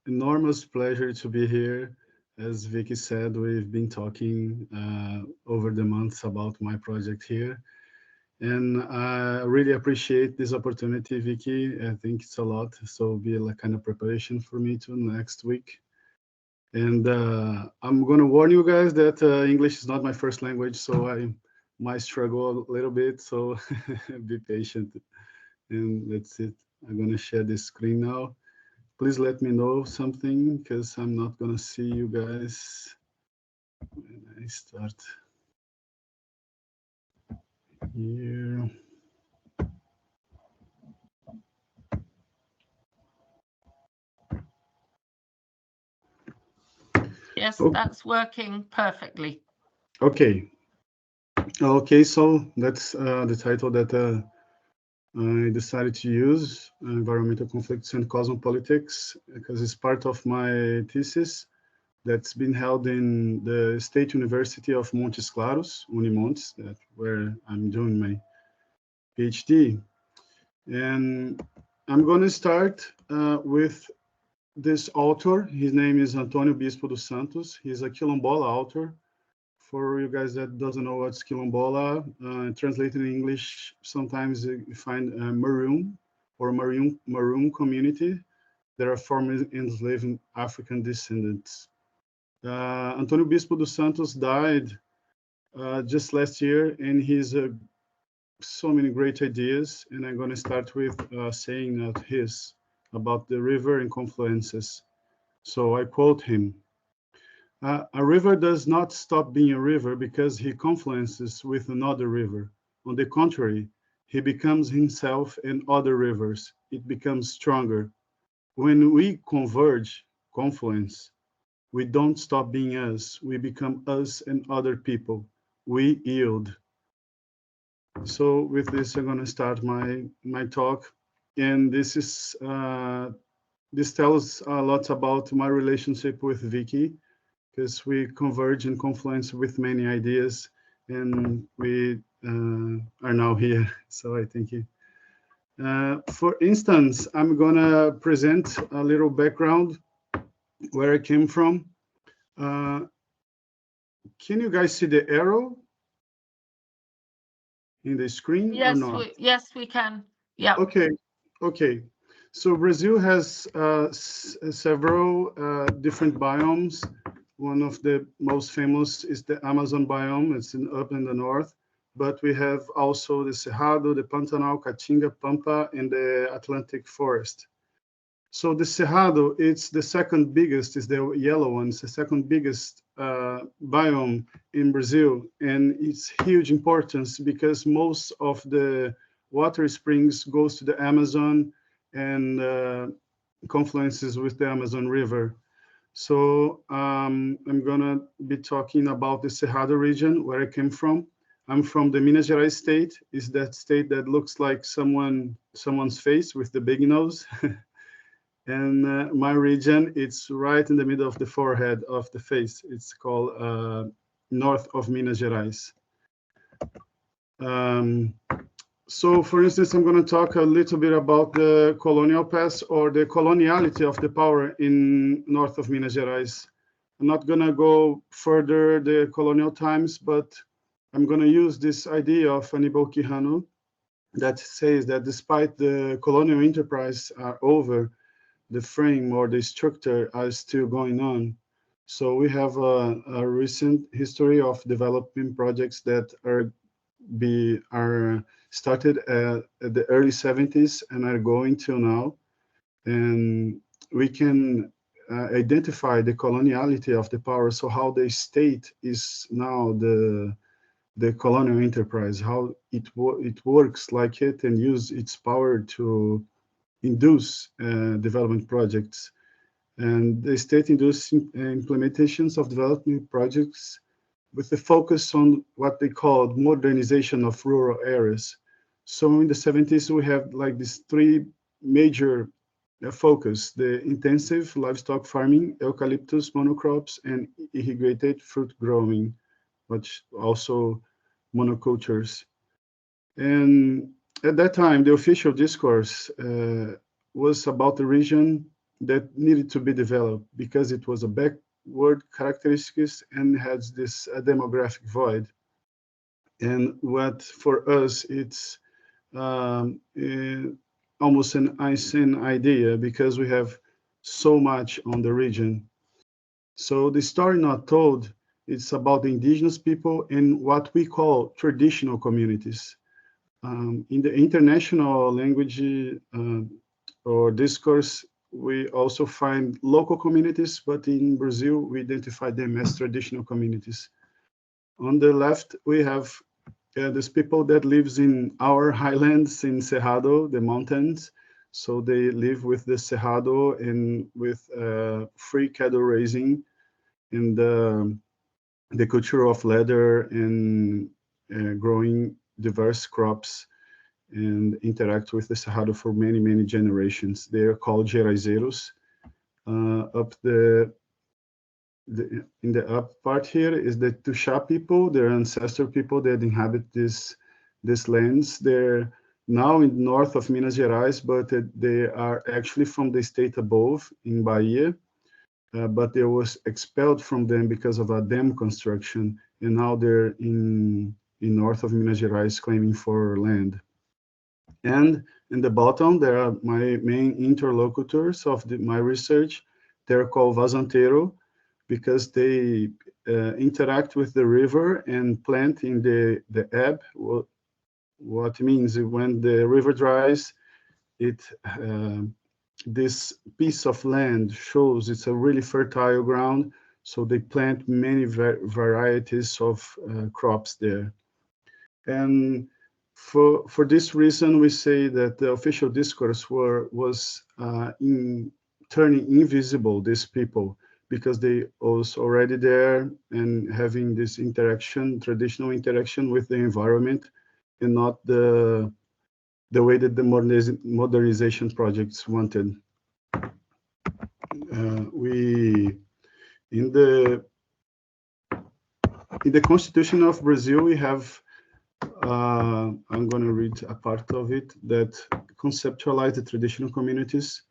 enormous pleasure to be here. As Vicky said, we've been talking over the months about my project here. And I really appreciate this opportunity, Vicky. I think it's a lot. So it'll be like kind of preparation for me to next week. And I'm going to warn you guys that English is not my first language, so I might struggle a little bit. So be patient. And that's it. I'm going to share this screen now. Please let me know something because I'm not going to see you guys when I start here. Yes, Oh, that's working perfectly. okay. Okay, so that's the title that I decided to use, Environmental Conflicts and Cosmopolitics, because it's part of my thesis that's been held in the State University of Montes Claros, Unimontes, that where I'm doing my PhD. And I'm going to start with this author. His name is Antônio Bispo dos Santos. He's a Quilombola author. For you guys that doesn't know what's Quilombola, translated in English, sometimes you find Maroon or Maroon community. There are former enslaved African descendants. Antônio Bispo dos Santos died just last year, and he's so many great ideas. And I'm going to start with saying his about the river and confluences. So I quote him. A river does not stop being a river because he confluences with another river. On the contrary, he becomes himself and other rivers. It becomes stronger. When we converge, confluence, we don't stop being us. We become us and other people. We yield. So with this, I'm going to start my talk. And this tells a lot about my relationship with Vicky, because we converge and confluence with many ideas, and we are now here. So I thank you. For instance, I'm gonna present a little background where I came from. Uh, can you guys see the arrow in the screen or not? Yes, we can. Yeah. Okay, okay. So Brazil has several different biomes. One of the most famous is the Amazon biome. It's up in the north, but we have also the Cerrado, the Pantanal, Caatinga, Pampa, and the Atlantic forest. So the Cerrado, it's the second biggest, is the yellow one, it's the second biggest biome in Brazil. And it's huge importance because most of the water springs goes to the Amazon and confluences with the Amazon River. So I'm gonna be talking about the Cerrado region where I came from. I'm from the Minas Gerais state. Is that state that looks like someone's face with the big nose? And my region, it's right in the middle of the forehead of the face. It's called north of Minas Gerais. So for instance, I'm going to talk a little bit about the colonial past or the coloniality of the power in north of Minas Gerais. I'm not going to go further the colonial times, but I'm going to use this idea of Aníbal Quijano that says that despite the colonial enterprise are over, the frame or the structure are still going on. So we have a recent history of developing projects that are started at the early 70s and are going till now. And we can identify the coloniality of the power. So how the state is now the colonial enterprise, how it works like it and use its power to induce development projects. And the state induced implementations of development projects with the focus on what they called modernization of rural areas. So in the 70s, we have like these three major focus: the intensive livestock farming, eucalyptus monocrops, and irrigated fruit growing, which also monocultures. And at that time, the official discourse was about the region that needed to be developed because it was a backward characteristics and has this demographic void. And what for us, it's almost an Einstein idea because we have so much on the region. So the story not told, it's about the indigenous people and what we call traditional communities. In the international language or discourse, we also find local communities, but in Brazil, we identify them as traditional communities. On the left, we have these people that lives in our highlands in Cerrado, the mountains. So they live with the Cerrado and with free cattle raising and the culture of leather and growing diverse crops and interact with the Cerrado for many, many generations. They are called Geraizeiros. Up in the up part here is the Tuxá people, their ancestor people that inhabit this lands. They're now in the north of Minas Gerais, but they are actually from the state above in Bahia. But they was expelled from them because of a dam construction, and now they're in north of Minas Gerais claiming for land. And in the bottom, there are my main interlocutors of my research. They're called Vazanteiro because they interact with the river and plant in the ebb. What means when the river dries, it this piece of land shows it's a really fertile ground, so they plant many varieties of crops there. And for this reason, we say that the official discourse was turning invisible these people because they was already there and having this interaction, traditional interaction with the environment, and not the way that the modernization projects wanted. We in the Constitution of Brazil, we have I'm going to read a part of it that conceptualize the traditional communities.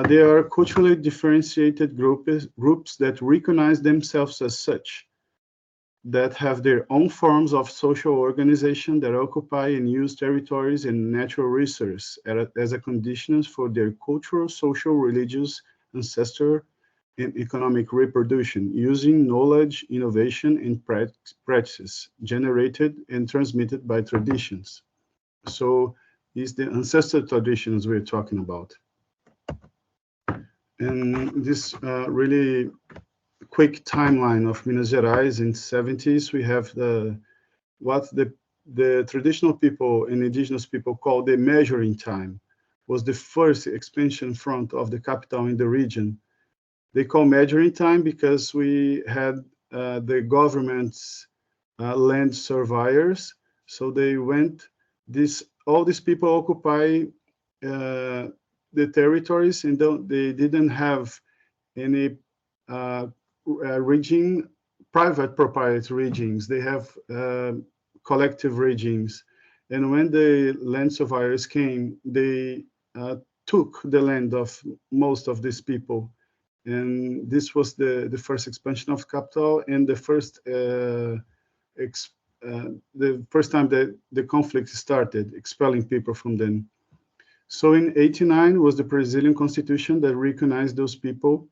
They are culturally differentiated groups that recognize themselves as such, that have their own forms of social organization, that occupy and use territories and natural resources as a conditions for their cultural, social, religious, ancestral, and economic reproduction, using knowledge, innovation, and practices generated and transmitted by traditions. So it's the ancestral traditions we're talking about. And this really quick timeline of Minas Gerais in the 70s, we have what the traditional people and indigenous people call the measuring time, was the first expansion front of the capital in the region. They call measuring time because we had the government's land surveyors. So they went, all these people occupy the territories, and they didn't have any rigging, private proprietary riggings. They have collective riggings. And when the land surveyors came, they took the land of most of these people. And this was the first expansion of capital and the first time that the conflict started, expelling people from them. So in '89 was the Brazilian Constitution that recognized those people.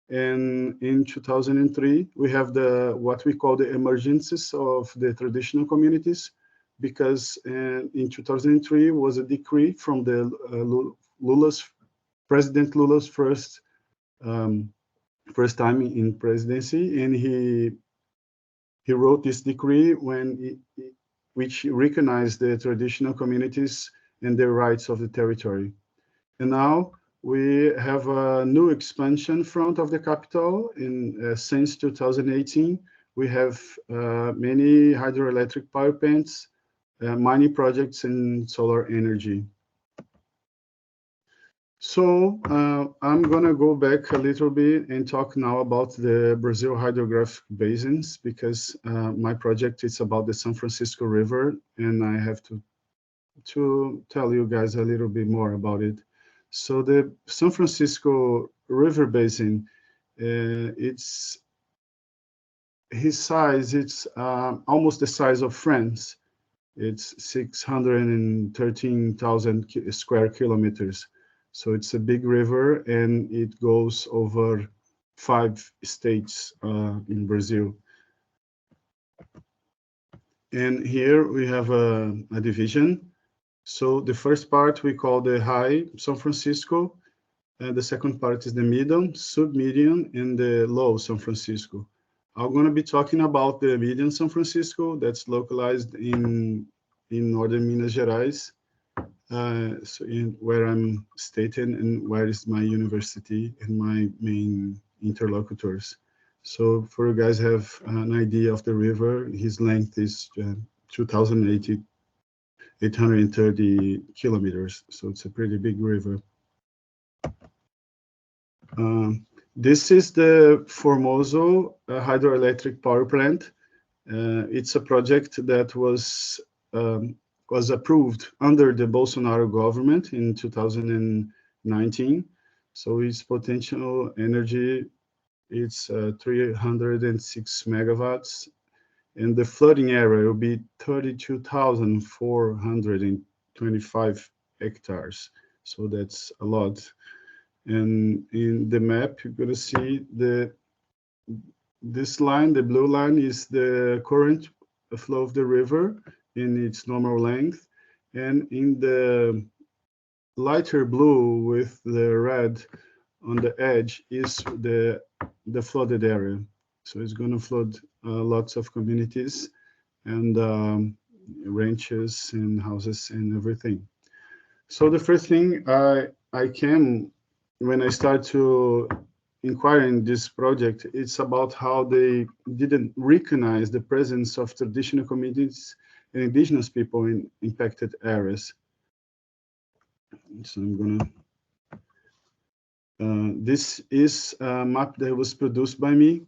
And in 2003, we have what we call the emergences of the traditional communities, because in 2003 was a decree from the President Lula's first time in presidency, and he wrote this decree which recognized the traditional communities and their rights of the territory. And now we have a new expansion front of the capital. Since 2018, we have many hydroelectric power plants, mining projects, and solar energy. So I'm going to go back a little bit and talk now about the Brazil hydrographic basins, because my project is about the São Francisco River, and I have to tell you guys a little bit more about it. So the São Francisco River basin, it's his size, it's almost the size of France. It's 613,000 square kilometers. So it's a big river, and it goes over 5 states in Brazil. And here we have a division. So the first part we call the high São Francisco, and the second part is the medium, sub-medium, and the low São Francisco. I'm going to be talking about the medium São Francisco that's localized in northern Minas Gerais, so where I'm stationed and where is my university and my main interlocutors. So for you guys have an idea of the river, his length is 2,830 kilometers. So it's a pretty big river. This is the Formoso Hydroelectric Power Plant. It's a project that was approved under the Bolsonaro government in 2019. So its potential energy, it's 306 megawatts, and the flooding area will be 32,425 hectares. So that's a lot. And in the map, you're going to see this line, the blue line, is the current flow of the river in its normal length. And in the lighter blue with the red on the edge is the flooded area. So it's going to flood lots of communities and ranches and houses and everything. So the first thing I came when I started to inquire in this project, it's about how they didn't recognize the presence of traditional communities and indigenous people in impacted areas. So I'm gonna, this is a map that was produced by me.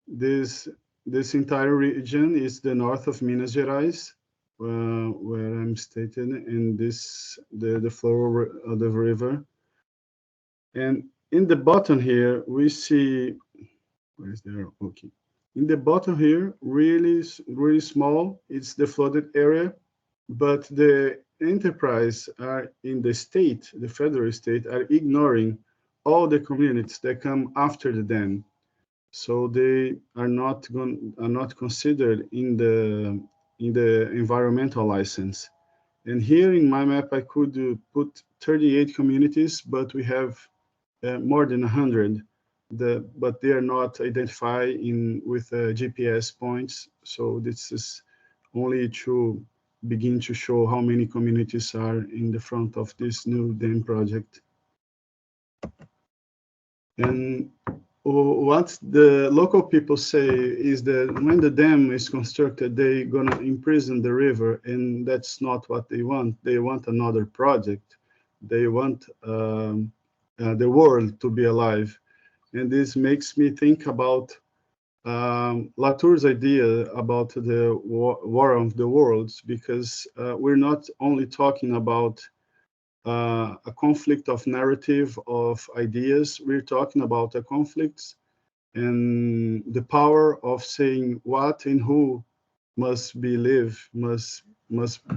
This entire region is the north of Minas Gerais, where I'm stated, and this, the flow of the river. And in the bottom here, we see, where is there? Okay. In the bottom here, really small, it's the flooded area, but the enterprise are in the state, the federal state, are ignoring all the communities that come after the dam. So they are not considered in the environmental license. And here in my map, I could put 38 communities, but we have more than 100, but they are not identified with GPS points. So this is only to begin to show how many communities are in the front of this new dam project. And what the local people say is that when the dam is constructed, they're gonna imprison the river, and that's not what they want. They want another project. They want the world to be alive. And this makes me think about Latour's idea about the war of the worlds, because we're not only talking about a conflict of narrative, of ideas, we're talking about a conflict and the power of saying what and who must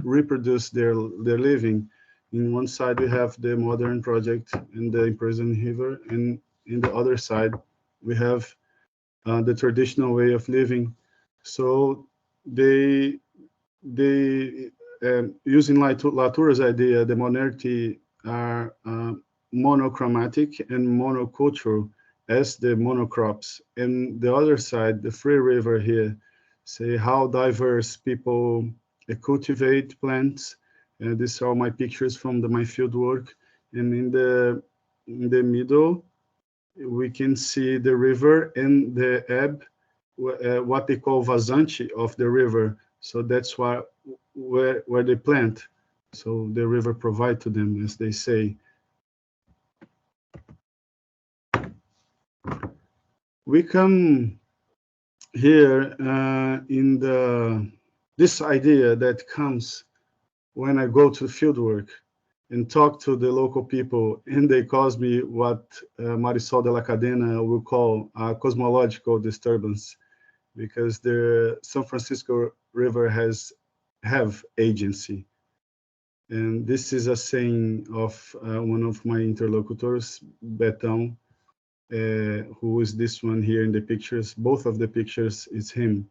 reproduce their living. In one side we have the modern project and the imprisoned river, and in the other side we have the traditional way of living. So they using Latour's idea, the modernity are monochromatic and monocultural as the monocrops. And the other side, the free river here, say how diverse people cultivate plants. These are my pictures from my field work. And in the middle, we can see the river and the ebb, what they call vazante of the river. So that's where they plant. So the river provide to them, as they say. We come here in this idea that comes when I go to field work. and talk to the local people, and they cause me what Marisol de la Cadena will call a cosmological disturbance, because the São Francisco River have agency. And this is a saying of one of my interlocutors, Betão, who is this one here in the pictures. Both of the pictures is him.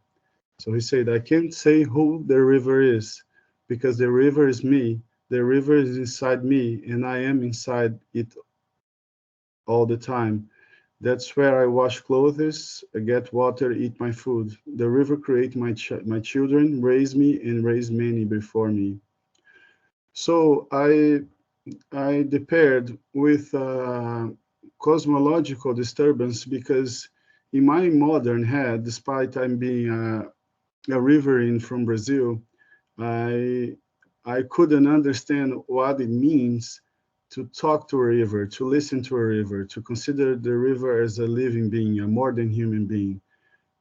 So he said, I can't say who the river is, because the river is me. The river is inside me, and I am inside it all the time. That's where I wash clothes, get water, eat my food. The river create my children, raise me, and raise many before me. So I depaired with cosmological disturbance, because in my modern head, despite I'm being a riverine from Brazil, I couldn't understand what it means to talk to a river, to listen to a river, to consider the river as a living being, a more than human being.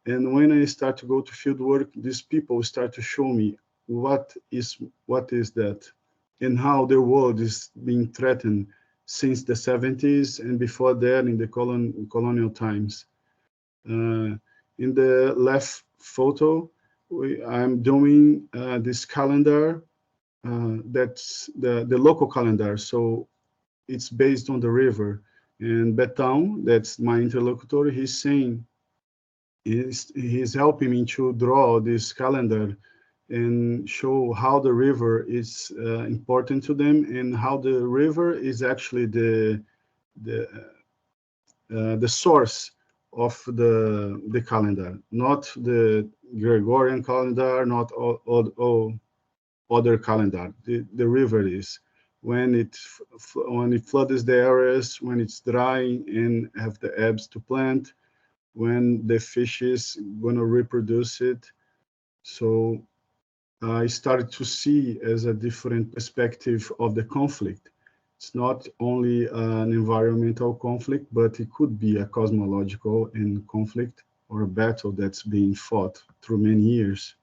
And when I start to go to field work, these people start to show me what is that, and how the world is being threatened since the 70s and before that in the colonial times. In the left photo, I'm doing this calendar. That's the local calendar, so it's based on the river. And Betão, that's my interlocutor, he's saying, he's helping me to draw this calendar and show how the river is important to them, and how the river is actually the source of the calendar, not the Gregorian calendar, not all other calendar. The river is when it floods the areas, when it's dry and have the ebbs to plant, when the fish is going to reproduce it. So I started to see as a different perspective of the conflict. It's not only an environmental conflict, but it could be a cosmological conflict or a battle that's being fought through many years.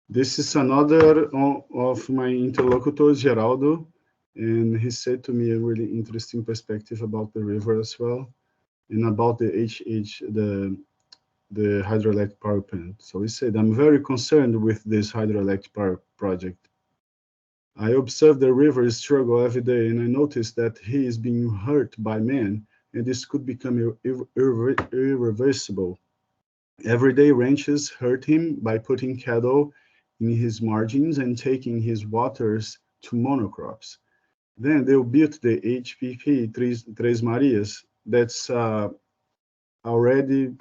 This is another of my interlocutors, Geraldo, and he said to me a really interesting perspective about the river as well, and about the hydroelectric power plant. So he said, I'm very concerned with this hydroelectric power project. I observe the river struggle every day, and I notice that he is being hurt by man, and this could become irreversible. Everyday ranchers hurt him by putting cattle in his margins and taking his waters to monocrops. Then they'll build the HPP Três Marias. That's already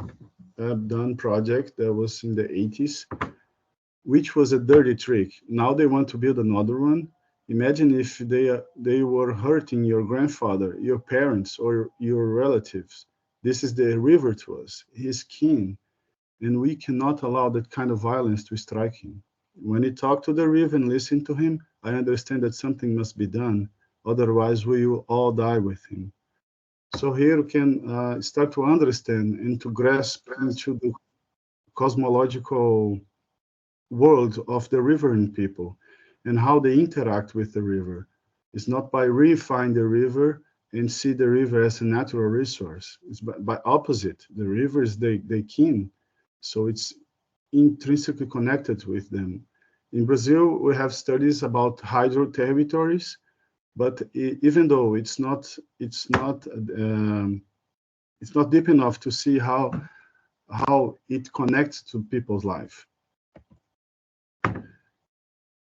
done project that was in the 80s, which was a dirty trick. Now they want to build another one. Imagine if they were hurting your grandfather, your parents, or your relatives. This is the river to us. He's king, and we cannot allow that kind of violence to strike him. When you talk to the river and listen to him, I understand that something must be done. Otherwise, we will all die with him. So here you can start to understand and to grasp into the cosmological world of the riverine people and how they interact with the river. It's not by reifying the river and see the river as a natural resource. It's by opposite. The river is the king, so it's intrinsically connected with them. In Brazil, we have studies about hydro territories, but even though it's not deep enough to see how it connects to people's life.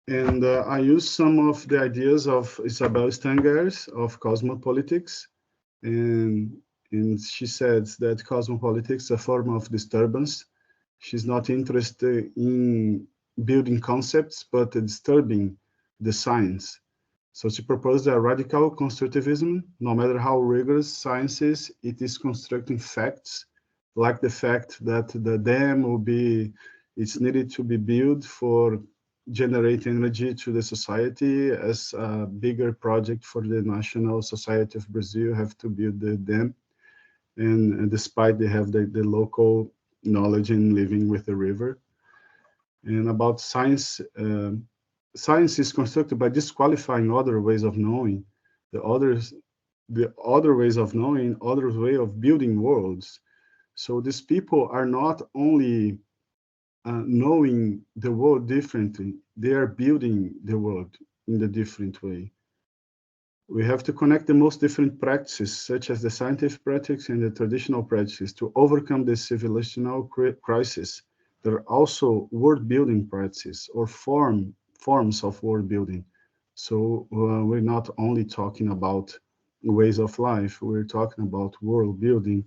And I use some of the ideas of Isabel Stengers of cosmopolitics, and she says that cosmopolitics is a form of disturbance. She's not interested in building concepts, but disturbing the science. So she proposed a radical constructivism. No matter how rigorous science is, it is constructing facts, like the fact that the dam it's needed to be built for generate energy to the society as a bigger project for the National Society of Brazil have to build the dam. And despite they have the local knowledge in living with the river. And about science science is constructed by disqualifying other ways of knowing, the other ways of knowing, other way of building worlds. So these people are not only knowing the world differently, they are building the world in a different way. We have to connect the most different practices, such as the scientific practice and the traditional practices, to overcome the civilizational crisis. There are also world-building practices or forms of world-building. So we're not only talking about ways of life, we're talking about world-building.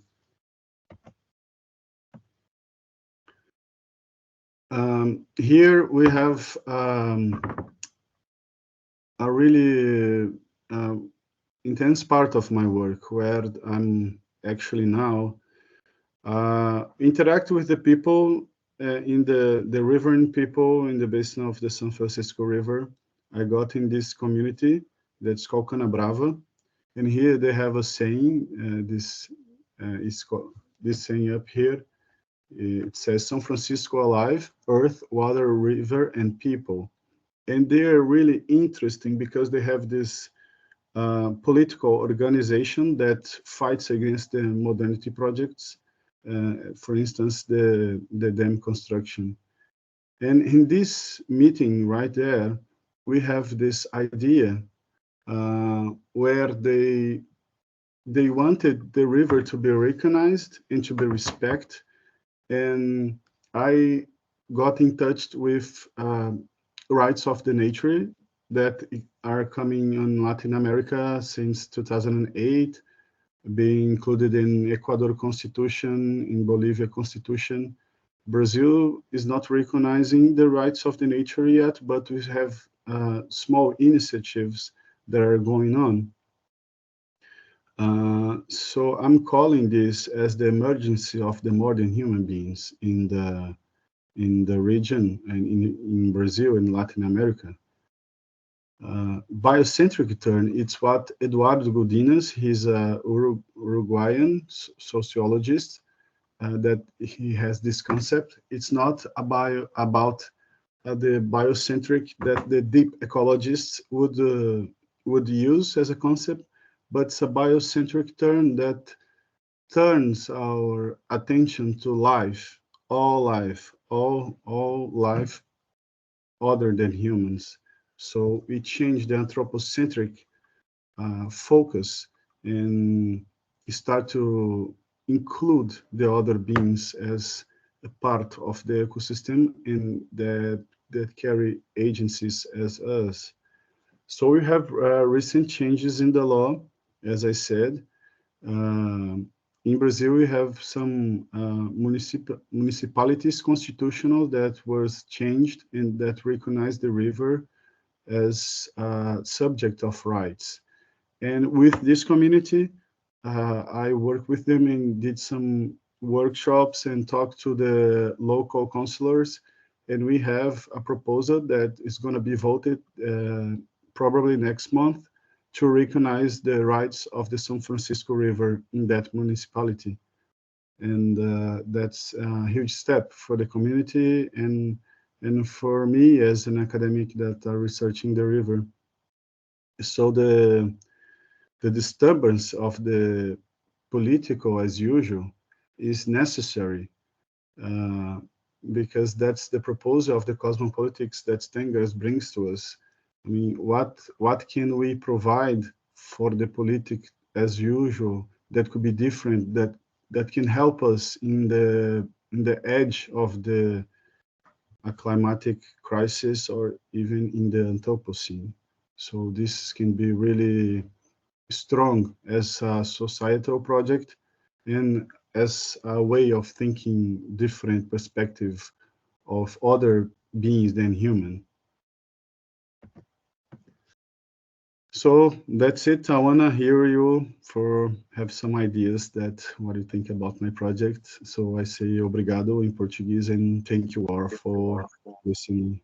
Here we have a really intense part of my work where I'm actually now interact with the people in the riverine people in the basin of the São Francisco River. I got in this community that's called Canabrava, and here they have a saying. This is called this saying up here. It says São Francisco alive, earth, water, river, and people. And they are really interesting because they have this political organization that fights against the modernity projects, for instance, the dam construction. And in this meeting right there, we have this idea where they wanted the river to be recognized and to be respected. And I got in touch with rights of the nature that are coming in Latin America since 2008, being included in Ecuador Constitution, in Bolivia Constitution. Brazil is not recognizing the rights of the nature yet, but we have small initiatives that are going on. So I'm calling this as the emergence of the modern human beings in the region and in Brazil and Latin America. Biocentric turn, it's what Eduardo Godinez, he's a Uruguayan sociologist, that he has this concept. It's not about the biocentric that the deep ecologists would use as a concept, but it's a biocentric turn that turns our attention to life, all life other than humans. So we change the anthropocentric focus and start to include the other beings as a part of the ecosystem and that carry agencies as us. So we have recent changes in the law, as I said. In Brazil, we have some municipalities constitutional that was changed and that recognize the river as a subject of rights. And with this community, I worked with them and did some workshops and talked to the local councillors. And we have a proposal that is going to be voted probably next month to recognize the rights of the São Francisco River in that municipality. And that's a huge step for the community and for me as an academic that are researching the river. So the disturbance of the political as usual is necessary because that's the proposal of the cosmopolitics that Stengers brings to us. I mean, what can we provide for the politic as usual that could be different, that can help us in the edge of the climatic crisis or even in the Anthropocene. So this can be really strong as a societal project and as a way of thinking different perspective of other beings than human. So that's it. I want to hear you have some ideas that what you think about my project. So I say obrigado in Portuguese and thank you all for listening.